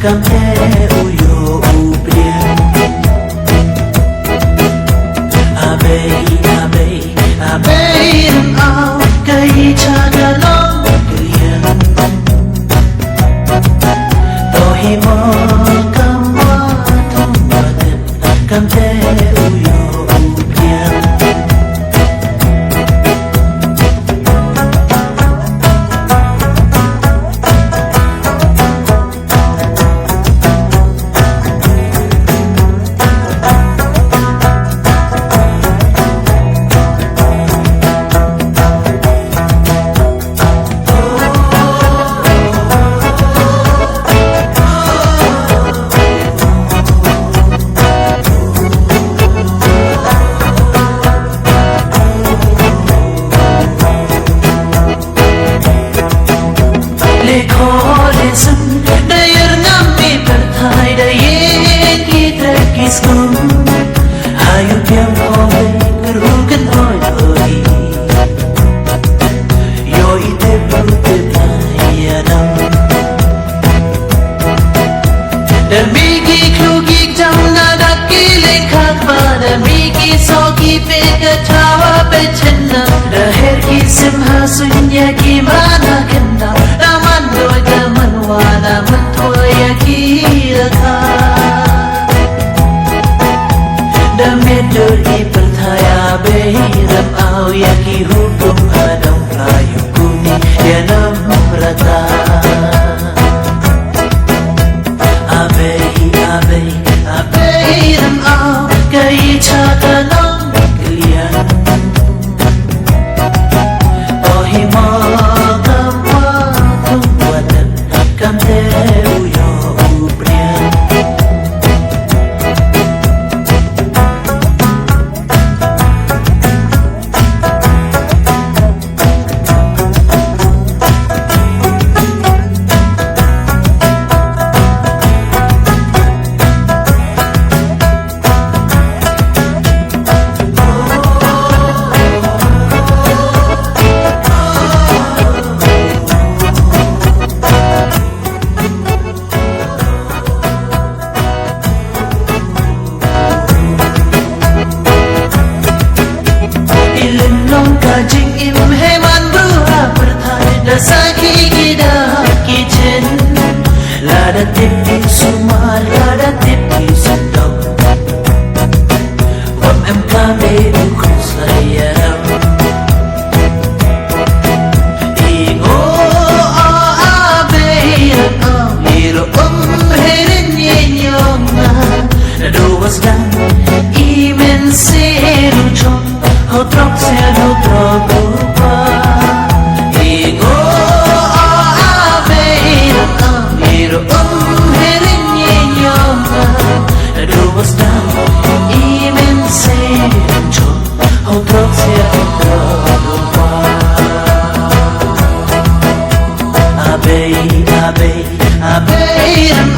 cầm thế uyo ubrien abe ao cây cha đã lo cười tôi hi mơ cầm hoa thông và đẹp cầm thế uyo ubrien Ayo biang oleh kerugan oleh yo ite pute payadam dan migi klugi jam nada kileng khakba dan migi sogi pega tawa bechenna lahir ki simha sunya ki mana kenda naman doi daman wana menthoya ki rakha Demi percaya behiram au yaki hukum hadam rayu kuni dia nam rata abehiram au kai chaka nam kalian ohi ma kamwa tumwadan kamte uyo ubrian Kajing im heman buha perthai dasaki gida kitchen lada tipi suma lada tipi sedap wam MKB bukan sayang ingo abe iro herin yenyonga naduwas dan imen seru chong Hotrok seno trokupa Ingo abe iro herin yenyonga Naduwas dam imen sencho Hotrok seno trokupa Abe iram